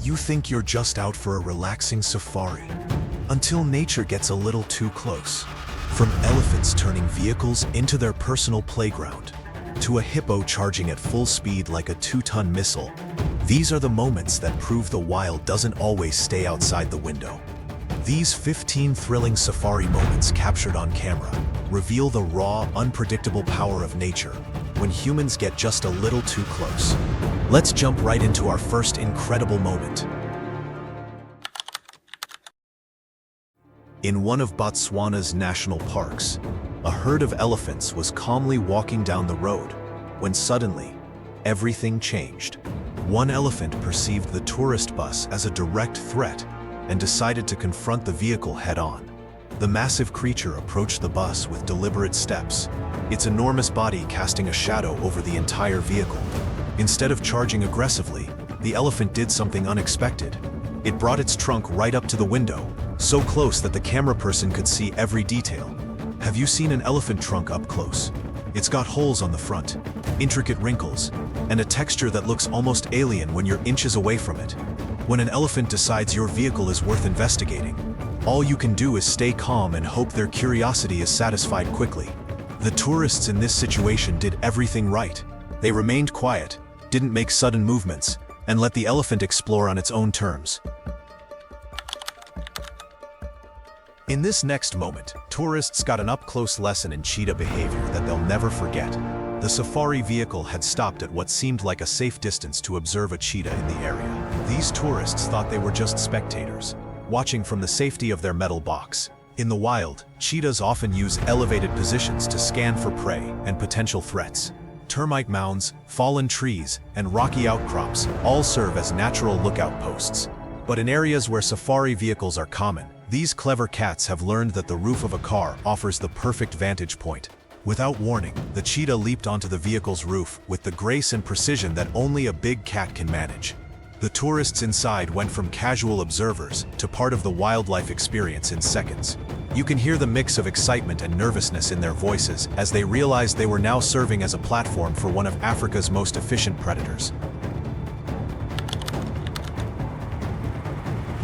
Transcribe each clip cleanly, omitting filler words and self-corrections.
You think you're just out for a relaxing safari, until nature gets a little too close. From elephants turning vehicles into their personal playground, to a hippo charging at full speed like a 2-ton missile, these are the moments that prove the wild doesn't always stay outside the window. These 15 thrilling safari moments captured on camera reveal the raw, unpredictable power of nature when humans get just a little too close. Let's jump right into our first incredible moment. In one of Botswana's national parks, a herd of elephants was calmly walking down the road when suddenly, everything changed. One elephant perceived the tourist bus as a direct threat and decided to confront the vehicle head-on. The massive creature approached the bus with deliberate steps, its enormous body casting a shadow over the entire vehicle. Instead of charging aggressively, the elephant did something unexpected. It brought its trunk right up to the window, so close that the camera person could see every detail. Have you seen an elephant trunk up close? It's got holes on the front, intricate wrinkles, and a texture that looks almost alien when you're inches away from it. When an elephant decides your vehicle is worth investigating, all you can do is stay calm and hope their curiosity is satisfied quickly. The tourists in this situation did everything right. They remained quiet, didn't make sudden movements, and let the elephant explore on its own terms. In this next moment, tourists got an up-close lesson in cheetah behavior that they'll never forget. The safari vehicle had stopped at what seemed like a safe distance to observe a cheetah in the area. These tourists thought they were just spectators, watching from the safety of their metal box. In the wild, cheetahs often use elevated positions to scan for prey and potential threats. Termite mounds, fallen trees, and rocky outcrops all serve as natural lookout posts. But in areas where safari vehicles are common, these clever cats have learned that the roof of a car offers the perfect vantage point. Without warning, the cheetah leaped onto the vehicle's roof with the grace and precision that only a big cat can manage. The tourists inside went from casual observers to part of the wildlife experience in seconds. You can hear the mix of excitement and nervousness in their voices as they realized they were now serving as a platform for one of Africa's most efficient predators.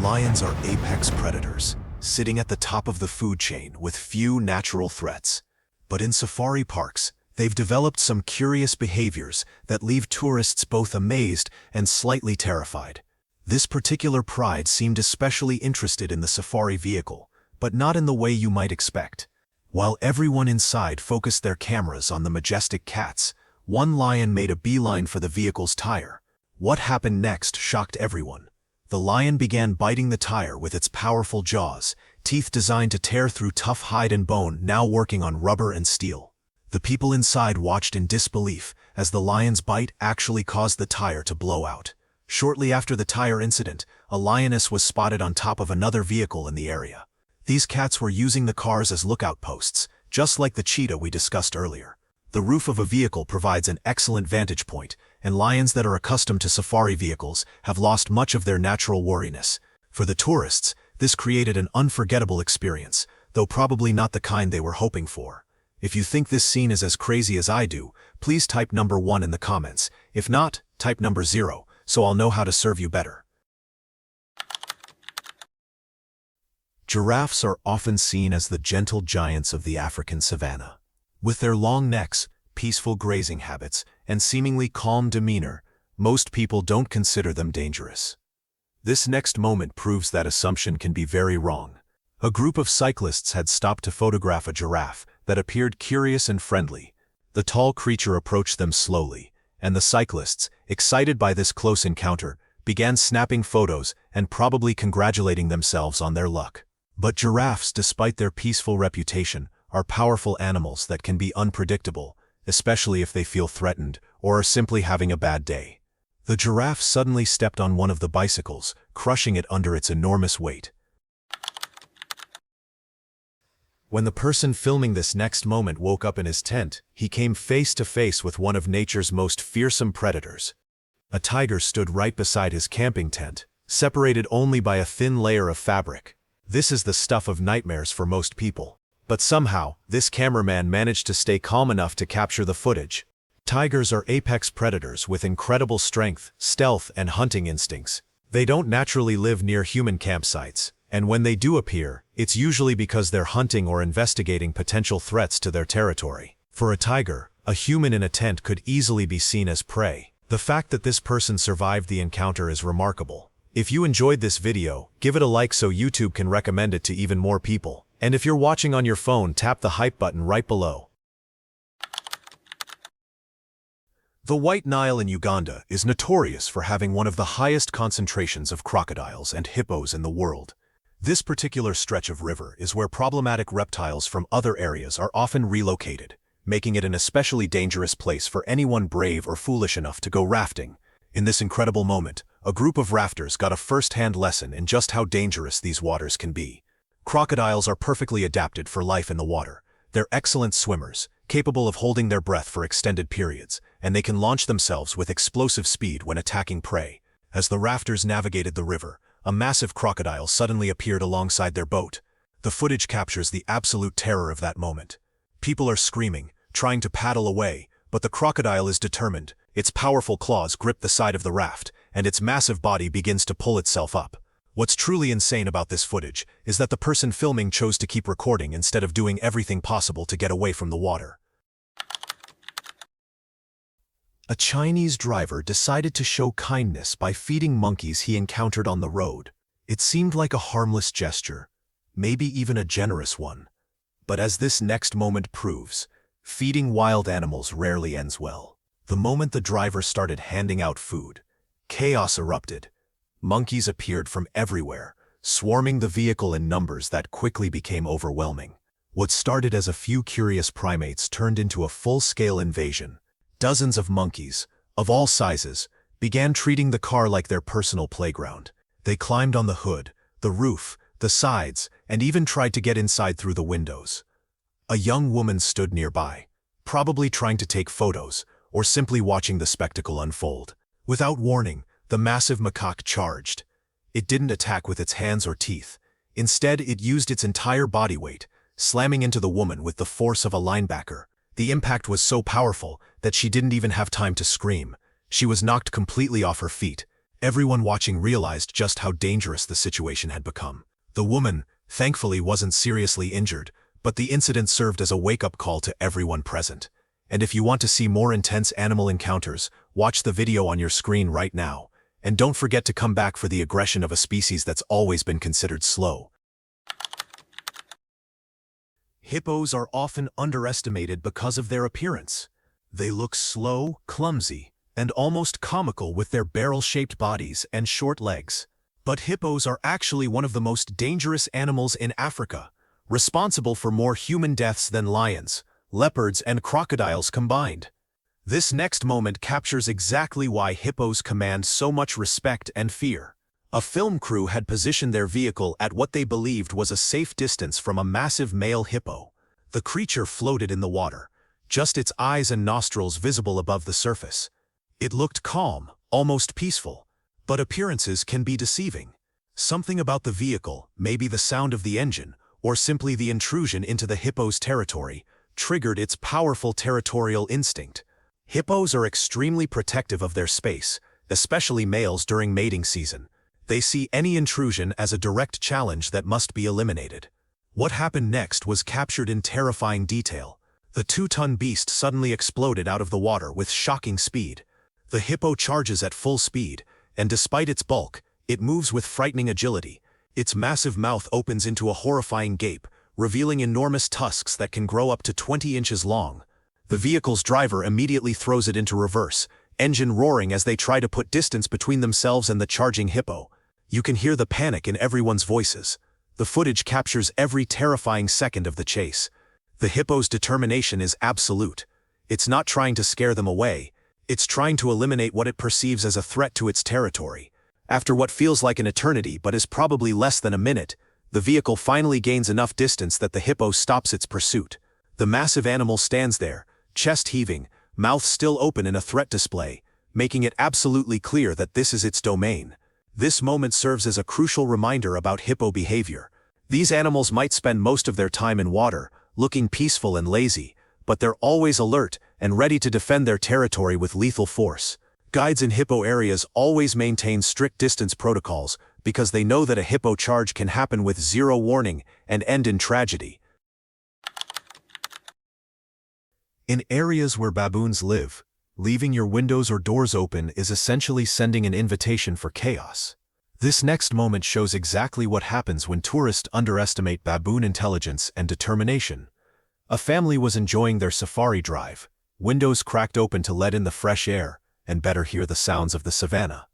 Lions are apex predators, sitting at the top of the food chain with few natural threats. But in safari parks, they've developed some curious behaviors that leave tourists both amazed and slightly terrified. This particular pride seemed especially interested in the safari vehicle, but not in the way you might expect. While everyone inside focused their cameras on the majestic cats, one lion made a beeline for the vehicle's tire. What happened next shocked everyone. The lion began biting the tire with its powerful jaws, teeth designed to tear through tough hide and bone now working on rubber and steel. The people inside watched in disbelief as the lion's bite actually caused the tire to blow out. Shortly after the tire incident, a lioness was spotted on top of another vehicle in the area. These cats were using the cars as lookout posts, just like the cheetah we discussed earlier. The roof of a vehicle provides an excellent vantage point, and lions that are accustomed to safari vehicles have lost much of their natural wariness. For the tourists, this created an unforgettable experience, though probably not the kind they were hoping for. If you think this scene is as crazy as I do, please type number 1 in the comments. If not, type number 0, so I'll know how to serve you better. Giraffes are often seen as the gentle giants of the African savanna. With their long necks, peaceful grazing habits, and seemingly calm demeanor, most people don't consider them dangerous. This next moment proves that assumption can be very wrong. A group of cyclists had stopped to photograph a giraffe that appeared curious and friendly. The tall creature approached them slowly, and the cyclists, excited by this close encounter, began snapping photos and probably congratulating themselves on their luck. But giraffes, despite their peaceful reputation, are powerful animals that can be unpredictable, especially if they feel threatened or are simply having a bad day. The giraffe suddenly stepped on one of the bicycles, crushing it under its enormous weight. When the person filming this next moment woke up in his tent, he came face to face with one of nature's most fearsome predators. A tiger stood right beside his camping tent, separated only by a thin layer of fabric. This is the stuff of nightmares for most people. But somehow, this cameraman managed to stay calm enough to capture the footage. Tigers are apex predators with incredible strength, stealth, and hunting instincts. They don't naturally live near human campsites, and when they do appear, it's usually because they're hunting or investigating potential threats to their territory. For a tiger, a human in a tent could easily be seen as prey. The fact that this person survived the encounter is remarkable. If you enjoyed this video, give it a like so YouTube can recommend it to even more people. And if you're watching on your phone, tap the hype button right below. The White Nile in Uganda is notorious for having one of the highest concentrations of crocodiles and hippos in the world. This particular stretch of river is where problematic reptiles from other areas are often relocated, making it an especially dangerous place for anyone brave or foolish enough to go rafting. In this incredible moment, a group of rafters got a first-hand lesson in just how dangerous these waters can be. Crocodiles are perfectly adapted for life in the water. They're excellent swimmers, capable of holding their breath for extended periods, and they can launch themselves with explosive speed when attacking prey. As the rafters navigated the river, a massive crocodile suddenly appeared alongside their boat. The footage captures the absolute terror of that moment. People are screaming, trying to paddle away, but the crocodile is determined. Its powerful claws grip the side of the raft, and its massive body begins to pull itself up. What's truly insane about this footage is that the person filming chose to keep recording instead of doing everything possible to get away from the water. A Chinese driver decided to show kindness by feeding monkeys he encountered on the road. It seemed like a harmless gesture, maybe even a generous one. But as this next moment proves, feeding wild animals rarely ends well. The moment the driver started handing out food, chaos erupted. Monkeys appeared from everywhere, swarming the vehicle in numbers that quickly became overwhelming. What started as a few curious primates turned into a full-scale invasion. Dozens of monkeys, of all sizes, began treating the car like their personal playground. They climbed on the hood, the roof, the sides, and even tried to get inside through the windows. A young woman stood nearby, probably trying to take photos, or simply watching the spectacle unfold. Without warning, the massive macaque charged. It didn't attack with its hands or teeth. Instead, it used its entire body weight, slamming into the woman with the force of a linebacker. The impact was so powerful that she didn't even have time to scream. She was knocked completely off her feet. Everyone watching realized just how dangerous the situation had become. The woman, thankfully, wasn't seriously injured, but the incident served as a wake-up call to everyone present. And if you want to see more intense animal encounters, watch the video on your screen right now. And don't forget to come back for the aggression of a species that's always been considered slow. Hippos are often underestimated because of their appearance. They look slow, clumsy, and almost comical with their barrel-shaped bodies and short legs. But hippos are actually one of the most dangerous animals in Africa, responsible for more human deaths than lions, leopards, and crocodiles combined. This next moment captures exactly why hippos command so much respect and fear. A film crew had positioned their vehicle at what they believed was a safe distance from a massive male hippo. The creature floated in the water, just its eyes and nostrils visible above the surface. It looked calm, almost peaceful, but appearances can be deceiving. Something about the vehicle, maybe the sound of the engine, or simply the intrusion into the hippo's territory, triggered its powerful territorial instinct. Hippos are extremely protective of their space, especially males during mating season. They see any intrusion as a direct challenge that must be eliminated. What happened next was captured in terrifying detail. The 2-ton beast suddenly exploded out of the water with shocking speed. The hippo charges at full speed, and despite its bulk, it moves with frightening agility. Its massive mouth opens into a horrifying gape, revealing enormous tusks that can grow up to 20 inches long. The vehicle's driver immediately throws it into reverse, engine roaring as they try to put distance between themselves and the charging hippo. You can hear the panic in everyone's voices. The footage captures every terrifying second of the chase. The hippo's determination is absolute. It's not trying to scare them away. It's trying to eliminate what it perceives as a threat to its territory. After what feels like an eternity but is probably less than a minute, the vehicle finally gains enough distance that the hippo stops its pursuit. The massive animal stands there, chest heaving, mouth still open in a threat display, making it absolutely clear that this is its domain. This moment serves as a crucial reminder about hippo behavior. These animals might spend most of their time in water, looking peaceful and lazy, but they're always alert and ready to defend their territory with lethal force. Guides in hippo areas always maintain strict distance protocols because they know that a hippo charge can happen with zero warning and end in tragedy. In areas where baboons live, leaving your windows or doors open is essentially sending an invitation for chaos. This next moment shows exactly what happens when tourists underestimate baboon intelligence and determination. A family was enjoying their safari drive, windows cracked open to let in the fresh air and better hear the sounds of the savannah.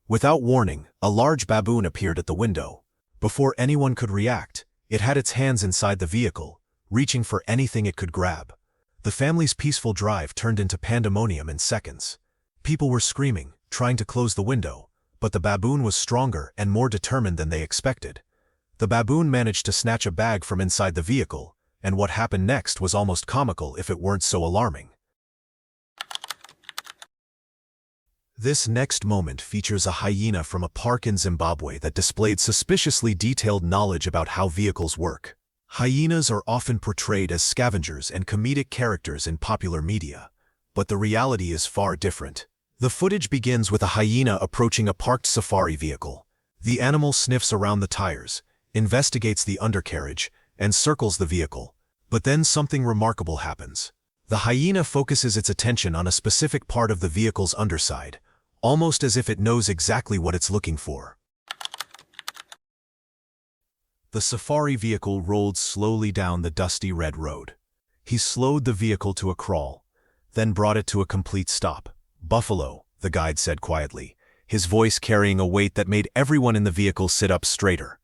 Without warning, a large baboon appeared at the window. Before anyone could react, it had its hands inside the vehicle, reaching for anything it could grab. The family's peaceful drive turned into pandemonium in seconds. People were screaming, trying to close the window, but the baboon was stronger and more determined than they expected. The baboon managed to snatch a bag from inside the vehicle, and what happened next was almost comical if it weren't so alarming. This next moment features a hyena from a park in Zimbabwe that displayed suspiciously detailed knowledge about how vehicles work. Hyenas are often portrayed as scavengers and comedic characters in popular media, but the reality is far different. The footage begins with a hyena approaching a parked safari vehicle. The animal sniffs around the tires, investigates the undercarriage, and circles the vehicle. But then something remarkable happens. The hyena focuses its attention on a specific part of the vehicle's underside, almost as if it knows exactly what it's looking for. The safari vehicle rolled slowly down the dusty red road. He slowed the vehicle to a crawl, then brought it to a complete stop. "Buffalo," the guide said quietly, his voice carrying a weight that made everyone in the vehicle sit up straighter.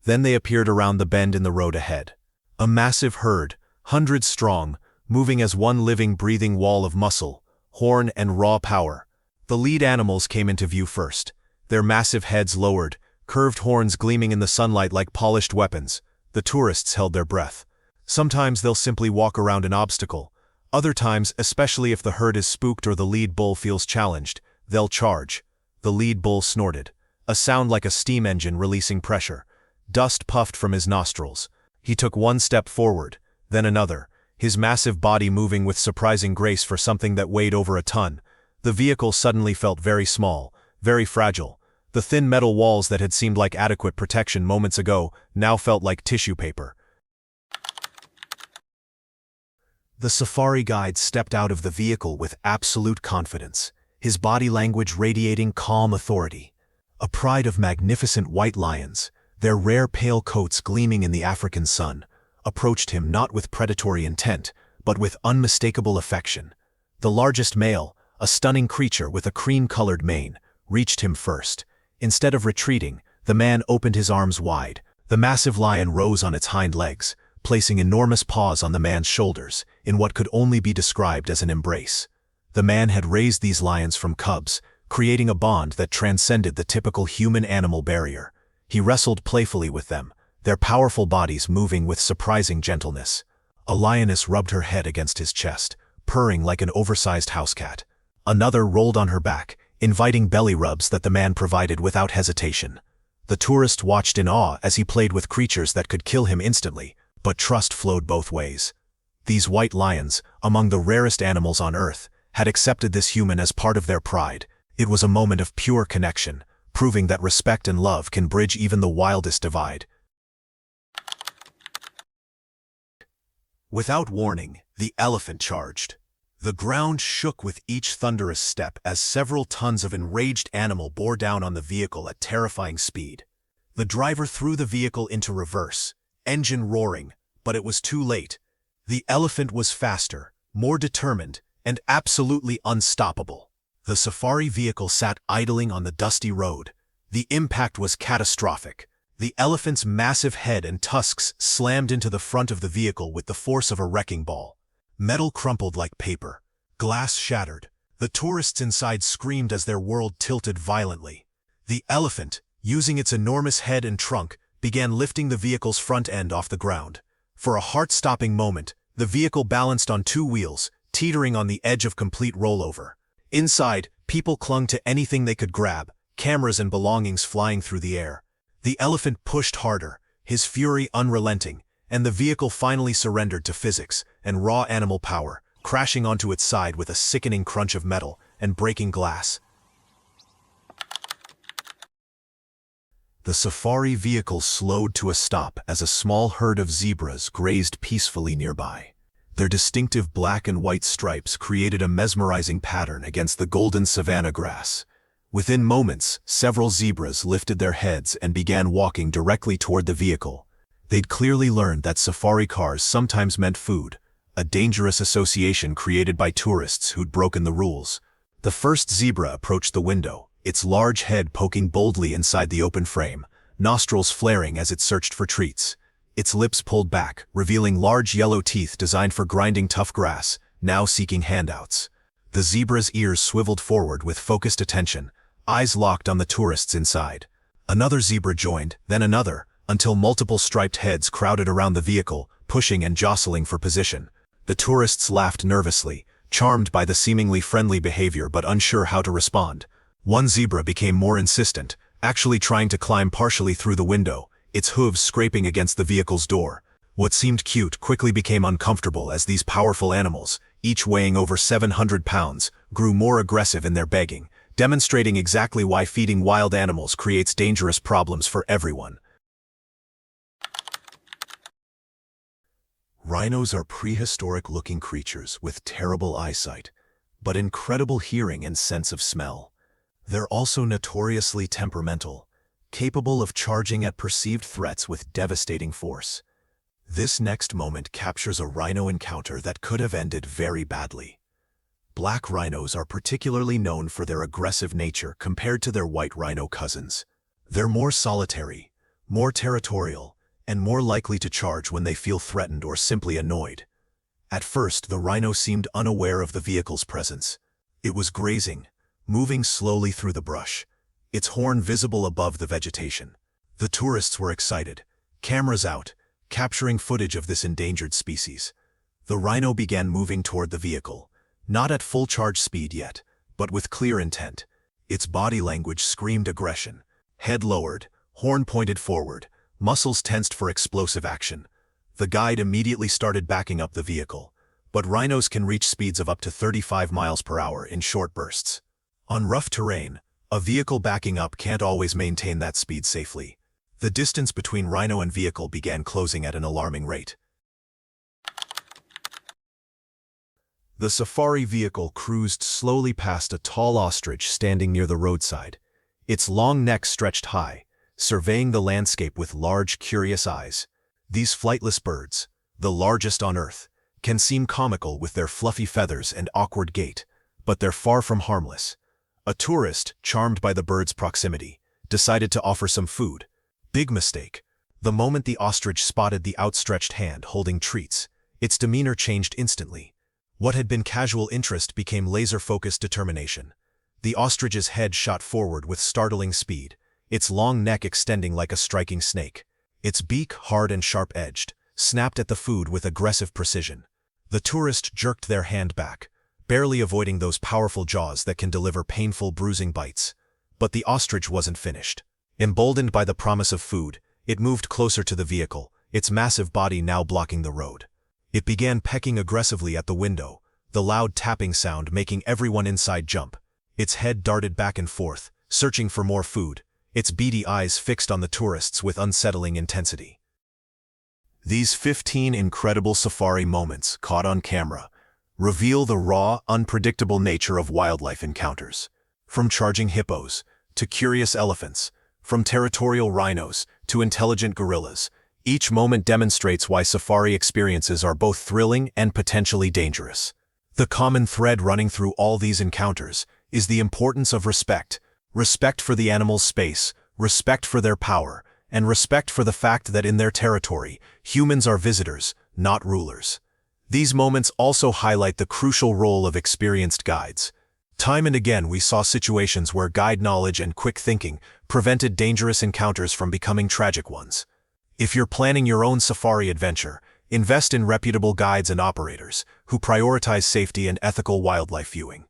Then they appeared around the bend in the road ahead. A massive herd, hundreds strong, moving as one living, breathing wall of muscle, horn, and raw power. The lead animals came into view first, their massive heads lowered, curved horns gleaming in the sunlight like polished weapons. The tourists held their breath. Sometimes they'll simply walk around an obstacle. Other times, especially if the herd is spooked or the lead bull feels challenged, they'll charge. The lead bull snorted, a sound like a steam engine releasing pressure. Dust puffed from his nostrils. He took one step forward, then another, his massive body moving with surprising grace for something that weighed over a ton. The vehicle suddenly felt very small, very fragile. The thin metal walls that had seemed like adequate protection moments ago now felt like tissue paper. The safari guide stepped out of the vehicle with absolute confidence, his body language radiating calm authority. A pride of magnificent white lions, their rare pale coats gleaming in the African sun, approached him not with predatory intent, but with unmistakable affection. The largest male, a stunning creature with a cream-colored mane, reached him first. Instead of retreating, the man opened his arms wide. The massive lion rose on its hind legs, placing enormous paws on the man's shoulders, in what could only be described as an embrace. The man had raised these lions from cubs, creating a bond that transcended the typical human-animal barrier. He wrestled playfully with them, their powerful bodies moving with surprising gentleness. A lioness rubbed her head against his chest, purring like an oversized house cat. Another rolled on her back, inviting belly rubs that the man provided without hesitation. The tourist watched in awe as he played with creatures that could kill him instantly, but trust flowed both ways. These white lions, among the rarest animals on Earth, had accepted this human as part of their pride. It was a moment of pure connection, proving that respect and love can bridge even the wildest divide. Without warning, the elephant charged. The ground shook with each thunderous step as several tons of enraged animal bore down on the vehicle at terrifying speed. The driver threw the vehicle into reverse, engine roaring, but it was too late. The elephant was faster, more determined, and absolutely unstoppable. The safari vehicle sat idling on the dusty road. The impact was catastrophic. The elephant's massive head and tusks slammed into the front of the vehicle with the force of a wrecking ball. Metal crumpled like paper. Glass shattered. The tourists inside screamed as their world tilted violently. The elephant, using its enormous head and trunk, began lifting the vehicle's front end off the ground. For a heart-stopping moment, the vehicle balanced on two wheels, teetering on the edge of complete rollover. Inside, people clung to anything they could grab, cameras and belongings flying through the air. The elephant pushed harder, his fury unrelenting, and the vehicle finally surrendered to physics and raw animal power, crashing onto its side with a sickening crunch of metal and breaking glass. The safari vehicle slowed to a stop as a small herd of zebras grazed peacefully nearby. Their distinctive black and white stripes created a mesmerizing pattern against the golden savanna grass. Within moments, several zebras lifted their heads and began walking directly toward the vehicle. They'd clearly learned that safari cars sometimes meant food, a dangerous association created by tourists who'd broken the rules. The first zebra approached the window, its large head poking boldly inside the open frame, nostrils flaring as it searched for treats. Its lips pulled back, revealing large yellow teeth designed for grinding tough grass, now seeking handouts. The zebra's ears swiveled forward with focused attention, eyes locked on the tourists inside. Another zebra joined, then another, until multiple striped heads crowded around the vehicle, pushing and jostling for position. The tourists laughed nervously, charmed by the seemingly friendly behavior but unsure how to respond. One zebra became more insistent, actually trying to climb partially through the window, its hooves scraping against the vehicle's door. What seemed cute quickly became uncomfortable as these powerful animals, each weighing over 700 pounds, grew more aggressive in their begging, demonstrating exactly why feeding wild animals creates dangerous problems for everyone. Rhinos are prehistoric-looking creatures with terrible eyesight, but incredible hearing and sense of smell. They're also notoriously temperamental, capable of charging at perceived threats with devastating force. This next moment captures a rhino encounter that could have ended very badly. Black rhinos are particularly known for their aggressive nature compared to their white rhino cousins. They're more solitary, more territorial, and more likely to charge when they feel threatened or simply annoyed. At first, the rhino seemed unaware of the vehicle's presence. It was grazing, moving slowly through the brush, its horn visible above the vegetation. The tourists were excited, cameras out, capturing footage of this endangered species. The rhino began moving toward the vehicle, not at full charge speed yet, but with clear intent. Its body language screamed aggression. Head lowered, horn pointed forward, muscles tensed for explosive action. The guide immediately started backing up the vehicle, but rhinos can reach speeds of up to 35 miles per hour in short bursts. On rough terrain, a vehicle backing up can't always maintain that speed safely. The distance between rhino and vehicle began closing at an alarming rate. The safari vehicle cruised slowly past a tall ostrich standing near the roadside. Its long neck stretched high, surveying the landscape with large, curious eyes. These flightless birds, the largest on Earth, can seem comical with their fluffy feathers and awkward gait, but they're far from harmless. A tourist, charmed by the bird's proximity, decided to offer some food. Big mistake. The moment the ostrich spotted the outstretched hand holding treats, its demeanor changed instantly. What had been casual interest became laser-focused determination. The ostrich's head shot forward with startling speed, its long neck extending like a striking snake. Its beak, hard and sharp-edged, snapped at the food with aggressive precision. The tourist jerked their hand back, barely avoiding those powerful jaws that can deliver painful bruising bites. But the ostrich wasn't finished. Emboldened by the promise of food, it moved closer to the vehicle, its massive body now blocking the road. It began pecking aggressively at the window, the loud tapping sound making everyone inside jump. Its head darted back and forth, searching for more food, its beady eyes fixed on the tourists with unsettling intensity. These 15 incredible safari moments, caught on camera, reveal the raw, unpredictable nature of wildlife encounters. From charging hippos, to curious elephants, from territorial rhinos, to intelligent gorillas, each moment demonstrates why safari experiences are both thrilling and potentially dangerous. The common thread running through all these encounters is the importance of respect. Respect for the animal's space, respect for their power, and respect for the fact that in their territory, humans are visitors, not rulers. These moments also highlight the crucial role of experienced guides. Time and again we saw situations where guide knowledge and quick thinking prevented dangerous encounters from becoming tragic ones. If you're planning your own safari adventure, invest in reputable guides and operators who prioritize safety and ethical wildlife viewing.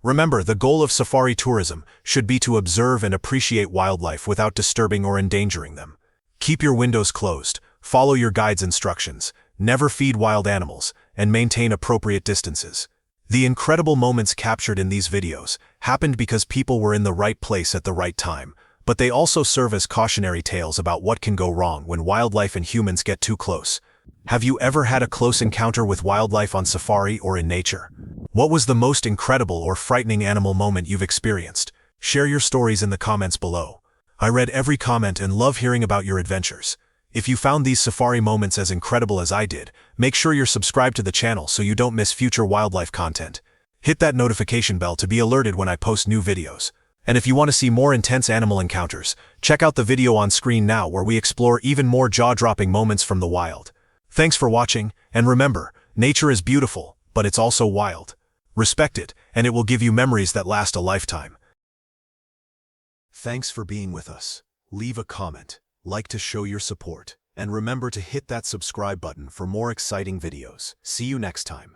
Remember, the goal of safari tourism should be to observe and appreciate wildlife without disturbing or endangering them. Keep your windows closed, follow your guide's instructions, never feed wild animals, and maintain appropriate distances. The incredible moments captured in these videos happened because people were in the right place at the right time, but they also serve as cautionary tales about what can go wrong when wildlife and humans get too close. Have you ever had a close encounter with wildlife on safari or in nature? What was the most incredible or frightening animal moment you've experienced? Share your stories in the comments below. I read every comment and love hearing about your adventures. If you found these safari moments as incredible as I did, make sure you're subscribed to the channel so you don't miss future wildlife content. Hit that notification bell to be alerted when I post new videos. And if you want to see more intense animal encounters, check out the video on screen now where we explore even more jaw-dropping moments from the wild. Thanks for watching, and remember, nature is beautiful, but it's also wild. Respect it, and it will give you memories that last a lifetime. Thanks for being with us. Leave a comment, like to show your support, and remember to hit that subscribe button for more exciting videos. See you next time.